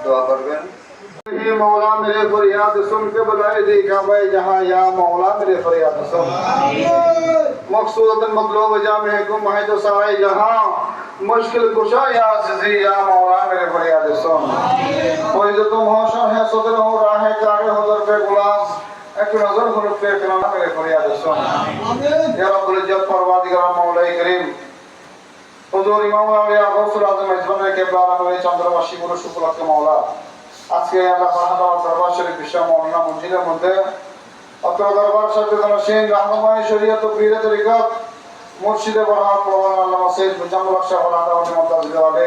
दुआ करबें। मौला मेरे फरियाद सुन के बुलाए देखा भाई जहाँ या मौला मेरे फरियाद सुन मकसूद मतलूब जामे गुम है तो साए जहाँ मुश्किल कुशा या अज़ीज़ी या मौला मेरे फरियाद सुन कोई जो तुम होशर है सदर हो रहा है चारे हुज़ूर पे गुलाम एक नजर हुज़ूर पे करना मेरे फरियाद सुन या रब्बुल इज्जत परवादिगार मौला करीम हुज़ूर इमाम औलिया गौसुल आज़म इज़्ज़त के बाला में चंद्रवंशी गुरु शुक्र के मौला আজকে আল্লাহ পাহাড় দরবার শরীফ বিশ্ব মওলানা মসজিদের মধ্যে অত্র দরবার শরীফ নশীন রাহনুমাই শরীয়ত পীর তরিকত মুর্শিদে বরহাত প্রধান আল্লামা সৈয়দ মুজাম্মল হক সাহেব আলাদাউদ্দিন মুতাজিদ ওয়ালে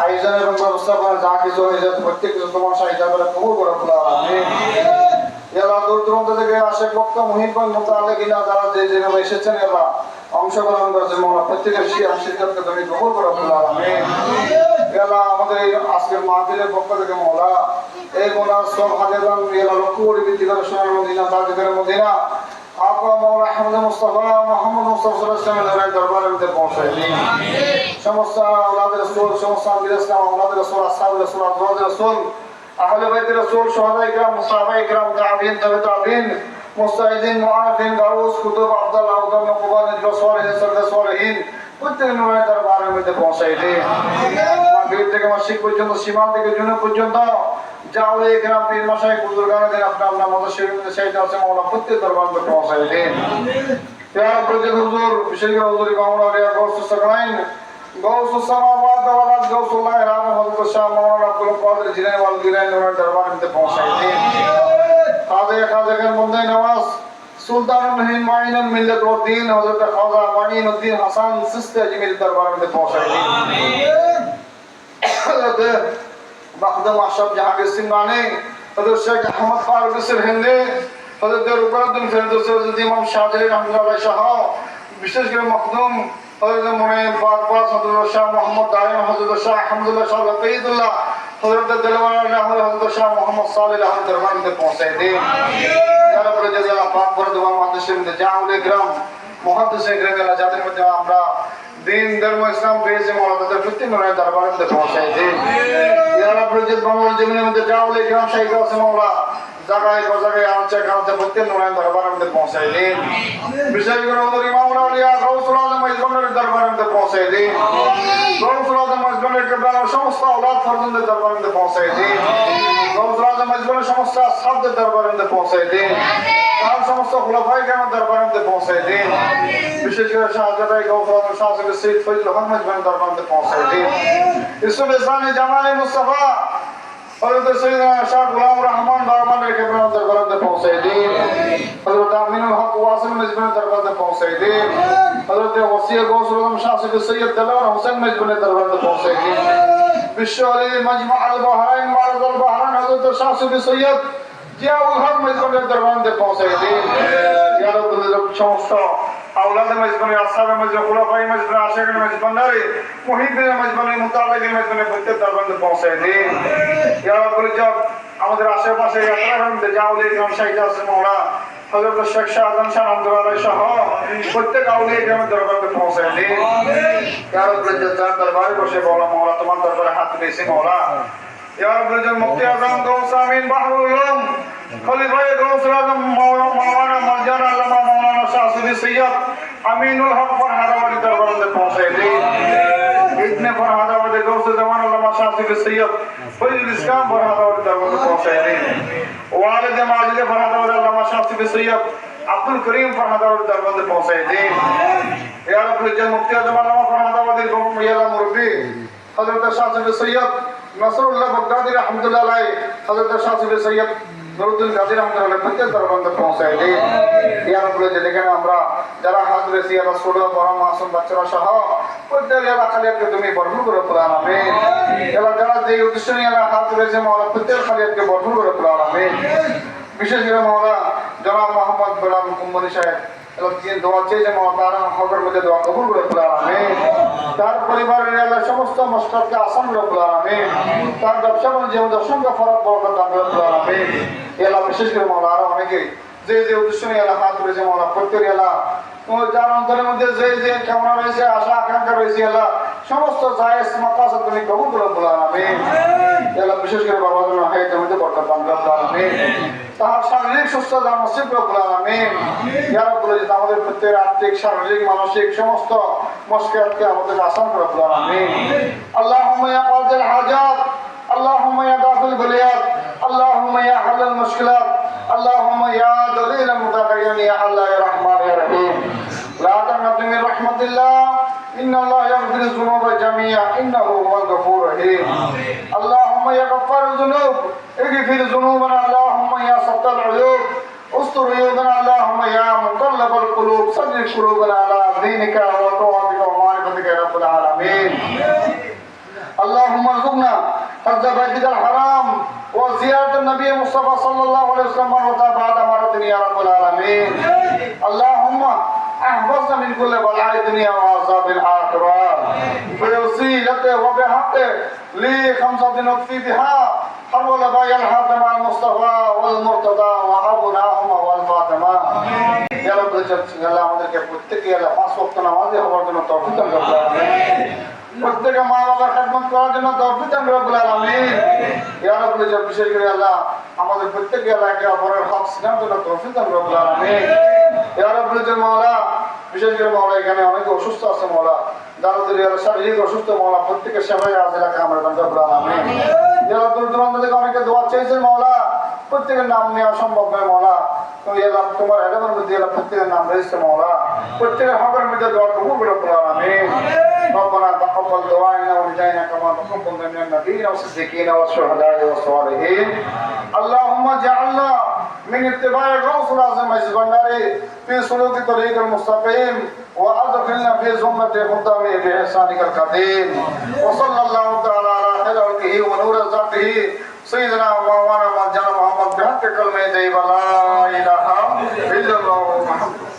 আয়োজন এবং ব্যবস্থাপনা যা কিছু হয়েছে প্রত্যেক কিছু তোমার সাহায্য করে কবুল করে আল্লাহ আমিন ইয়া আল্লাহ দূর দূরান্ত থেকে আসে বক্তা মুহিব্বান মুতাআল্লিকিনা যারা যে যেভাবে এসেছেন আল্লাহ অংশগ্রহণ করেছেন মওলা প্রত্যেকের শিরকতকে তুমি কবুল করে আল্লাহ আমিন ইয়ালা আমাদের এই আজকের মাহফিলের পক্ষ থেকে মওলা এই মোনার সব হাজারান ইয়ালা লক্ষ কোটি বিদ্যার সোনার মদিনা তাজের মদিনা আপা মওলা আহমদ মুস্তাফা মুহাম্মদ মুস্তাফা সাল্লাল্লাহু আলাইহি ওয়াসাল্লামের দরবারে মধ্যে পৌঁছায় দিন সমস্ত আওলাদ রাসূল সমস্ত আম্বিয়া ইসলাম আওলাদ রাসূল আসহাব রাসূল আজওয়াজ রাসূল আহলে বাইত রাসূল শুহাদা ইকরাম মুসাহাবা ইকরাম তাবিঈন তাবিঈন মুস্তাহিদিন মুআফিন গাউস কুতুব আব্দুল্লাহ উদ্দাম নকুবান রাসূল সরদার সলিহিন প্রত্যেক নূরের দরবারের মধ্যে পৌঁছায় দিন মাগরিব থেকে মাশরিক পর্যন্ত সীমান্ত থেকে জুনুব পর্যন্ত জাওলে ইকরাম পীর মাশায়েখ বুজুর্গানদের আপনার নামাজ শরীফের মধ্যে শাহিদ আছে মওলা প্রত্যেক দরবারের মধ্যে পৌঁছায় দিন ইয়া রাব্বুল হুজুর বিশেষ করে হুজুর ইমাম আলিয়া গৌসুস সাকরাইন গৌসুস সামাওয়াত ওয়াল আরদ গৌসুল্লাহ রাম হযরত শাহ মাওলানা আব্দুল কাদের জিলানী ওয়াল গিলানী নূরের দরবারের মধ্যে পৌঁছায় দিন খাজাকের মধ্যে নওয়াজ সুলতানুল হিন্দ মাইনুল মিল্লাত ওয়াদ দ্বীন হযরত খাজা মাঈনুদ্দিন হাসান সিস্তি আজমির দরবারের মধ্যে পৌঁছায় দিন হযরত বাখদম আশরাফ জাহাঙ্গীর সিংহানি হযরত শেখ আহমদ ফারুক সিরহিন্দি হযরত রুকনুদ্দিন ফেরদৌসী হযরত ইমাম শাহজালাল রহমাতুল্লাহ সহ বিশেষ করে মখদুম হযরত মুনাইম পাকবাজ হযরত শাহ মোহাম্মদ দাইম হযরত শাহ আহমদুল্লাহ শাহ বাকিদুল্লাহ হযরত দিলওয়ার আল্লাহ হযরত শাহ মোহাম্মদ সালেহ আল দরবার মধ্যে পৌঁছায় দিন ইয়া রাব্বুল জালাল পাক করে দোয়া মুহাদ্দিসিন জাউলে গ্রাম মুহাদ্দিসিন গ্রাম যাদের মধ্যে আমরা দিন ধর্ম ইসলাম পেয়েছে মওলা তাদের প্রত্যেক নূরের দরবারের মধ্যে পৌঁছায় দিন ইয়া রাব্বুল জালাল বাংলার জমিনের মধ্যে জাউলে গ্রাম শাহিদ আছে মওলা জায়গায় বাজারে আনছে কাউতে প্রত্যেক নূরের দরবারের মধ্যে পৌঁছায় দিন বিশেষ করে হুজুর ইমাম আলিয়া গৌসুল আজম ইজবানের দরবারের মধ্যে পৌঁছায় দিন গৌসুল আজম ইজবানের কেবলার সমস্ত আওলাদ ফরজন্দের দরবারের মধ্যে পৌঁছায় দিন গৌসুল আজম ইজবানের সমস্ত আসহাবদের দরবারের মধ্যে পৌঁছায় দিন আর সমস্ত খুলাফায়ে কেরামের দরবারের মধ্যে পৌঁছায় দিন বিশেষ করে শাহজাদাই গৌসুল আজম শাহ সৈয়দ ফজলুল হক ইজবানের দরবারের মধ্যে পৌঁছায় দিন ইসুফ ইসলামী জামালে মুস্তাফা হযরত সৈয়দনা শাহ গোলাম রহমান বারমানের কেবলার দরবারের মধ্যে পৌঁছায় দিন হযরত আমিনুল হক ওয়াসিম ইজবানের দরবারের মধ্যে পৌঁছায় দিন হযরত ওসিয়া গৌসুল আজম শাহ সৈয়দ দেলোয়ার হোসেন ইজবানের দরবারের মধ্যে পৌঁছায় দিন বিশ্ব আলী মাজমা আল বাহরাইন মারাজুল বাহরাইন হযরত শাহ সৈয়দ জিয়াউল হক ইজবানের দরবারের মধ্যে পৌঁছায় দিন ইয়া রাব্বুল সমস্ত আওলাদে মজবনে আসহাবে মজবনে খুলাফায়ে মজবনে আশিকানে মজবনে মুহিদ্দিনে মজবনে মুতাআল্লিকিনে মজবনে প্রত্যেক দরবারে পৌঁছায় দিন ইয়া রাব্বুল জাব আমাদের আশেপাশে যাত্রার মধ্যে জাউলে গ্রাম শাহিদ আছে মওলা হযরত শেখ শাহজাহান শাহ আব্দুল্লাহ সহ প্রত্যেক আউলিয়া গ্রামের দরবারে পৌঁছায় দিন ইয়া রাব্বুল জাব দরবারে বসে বলা মওলা তোমার দরবারে হাত দিয়েছি মওলা ইয়া রাব্বুল জাব মুফতি আযম গৌস আমিন বাহরুল উলুম খলিফায়ে গৌস আযম মাওলানা মারজান আল্লামা মাওলানা শাহ সৈয়দ আমিনুল হক ফরহাদাবাদী দরবারে পৌঁছায় দিন ইবনে ফরহাদাবাদী গৌস জামান আল্লামা শাহ সৈয়দ ফজলুল ইসলাম ফরহাদাবাদী দরবারে পৌঁছায় দিন ওয়ালিদ মাজিদ ফরহাদাবাদী আল্লামা শাহ সৈয়দ আব্দুল করিম ফরহাদাবাদের দরবারে পৌঁছায় দিন। ইয়া রাব্বুল ইজ্জত মুফতি আজম আল্লামা ফরহাদাবাদের ইয়ালা মুরব্বি হযরত শাহ সৈয়দ নাসরুল্লাহ বাগদাদি রাহমাতুল্লাহ আলাইহি, হযরত শাহ সৈয়দ নুরুদ্দিন গাজী রাহমাতুল্লাহ প্রত্যেক দরবারে পৌঁছায় দিন। ইয়া রাব্বুল ইজ্জত যেখানে আমরা যারা হাজির হয়েছি আল্লাহ ছোট বড় মাসুম বাচ্চারা সহ প্রত্যেক এলাকা খালিয়াতকে তুমি ভরপুর করে রব্বুল আলামিন। এলাকা যারা যে উদ্দেশ্য নিয়ে হাজির হয়েছে মাওলা প্রত্যেক খালিয়াতকে ভরপুর করে রব্বুল আলামিন। বিশেষ করে মাওলা জনাব মোহাম্মদ গোলাম কুম্বনি সাহেব দোয়া চেয়েছে মাওলা তার হকের মধ্যে দোয়া কবুল করে রব্বুল আলামিন। তার পরিবারের এলাকার সমস্ত মসজিদকে আসান করে রব্বুল আলামিন। তার ব্যবসা বাণিজ্যের মধ্যে অসংখ্য ফরক বরকত দান করে রব্বুল আলামিন। এলাকা বিশেষ করে মাওলা আরো অনেকে যে যে উদ্দেশ্য নিয়ে এলাকা হাত রয়েছে মাওলা প্রত্যেক এলাকা যার অন্তরের মধ্যে যে যে কামনা রয়েছে আশা আকাঙ্ক্ষা রয়েছে এলাকা সমস্ত জায়েজ মাকাসাদ তুমি কবুল করে রব্বুল আলামিন। এলাকা বিশেষ করে বাবা জন্য হায়াতের মধ্যে বরকত দান করে রব্বুল আলামিন। তাহার শারীরিক সুস্থতা নসিব করে রব্বুল আলামিন। ইয়া রাব্বুল ইজ্জত আমাদের প্রত্যেক আত্মিক শারীরিক মানসিক সমস্ত মুশকিলাতকে আমাদের আসান করে রব্বুল আলামিন। আল্লাহুম্মা ইয়া কাদিল হাজাত, আল্লাহুম্মা ইয়া দাফিল বালিয়াত, আল্লাহুম্মা ইয়া হালাল মুশকিলাত, আল্লাহুম্মা ইয়া দলিল মুতাকাইয়িন ইয়া আল্লাহ ইয়া রহমান ইয়া রহিম। লা তাকনাতু মির রাহমাতিল্লাহ ইন্নাল্লাহা ইয়াগফিরু যুনুবা জামিআ ইন্নাহু হুয়াল গফুরুর রহিম। আল্লাহুম্মা ইয়া গাফফারুয যুনুব اغفر ذنوبنا اللهم يا ستر العيوب استر عيوبنا اللهم يا مقلب القلوب صرف قلوبنا على دينك وطاعتك ومعرفتك يا رب العالمين. اللهم ارزقنا حج بيتك الحرام وزيارة النبي مصطفى صلى الله عليه وسلم مرة بعد مرة يا رب العالمين. اللهم احفظنا من كل بلاء الدنيا وعذاب الآخرة بوسيلته وبحقه لخمسة نطفي بها حول بايع الحاتم المصطفى والمرتضى وابناهما والفاطمة. يا رب العالمين আমাদেরকে প্রত্যেককে পাঁচ ওয়াক্ত নামাজি হওয়ার জন্য তৌফিক দান করুন। প্রত্যেক মা বাবার খেদমত করার জন্য তৌফিক দান করুন রব্বুল আলামিন। ইয়া রাব্বুল ইজ্জত বিশেষ করে আল্লাহ আমাদের প্রত্যেককে একে অপরের হক সিনার জন্য তৌফিক দান করুন রব্বুল আলামিন। ইয়া রাব্বুল ইজ্জত মাওলা বিশেষ করে মাওলা এখানে অনেকে অসুস্থ আছে মাওলা দারুদের শারীরিক অসুস্থ মাওলা প্রত্যেকের সেবায় আজ এলাকা আমরা দান করুন রব্বুল আলামিন। ইয়া দূর দূরান্ত থেকে অনেকে দোয়া চেয়েছেন মাওলা প্রত্যেকের নাম নেওয়া সম্ভব নয় মাওলা তুমি এলাম তোমার এলাকার মধ্যে এলাম প্রত্যেকের নাম রয়েছে মাওলা প্রত্যেকের হকের মধ্যে দোয়া কবুল করে রব্বুল আলামিন। ربنا تقبل دعاءنا ونجينا كما تقبل من النبيين والصديقين والشهداء والصالحين. اللهم اجعلنا من اتباع الرسول العظيم البنداري في سلوك طريق المستقيم وادخلنا في زمرة خدامه بإحسانك القديم. وصلى الله تعالى على خير خلقه ونور ذاته سيدنا مولانا مولانا محمد بحق كلمة لا إله إلا الله محمد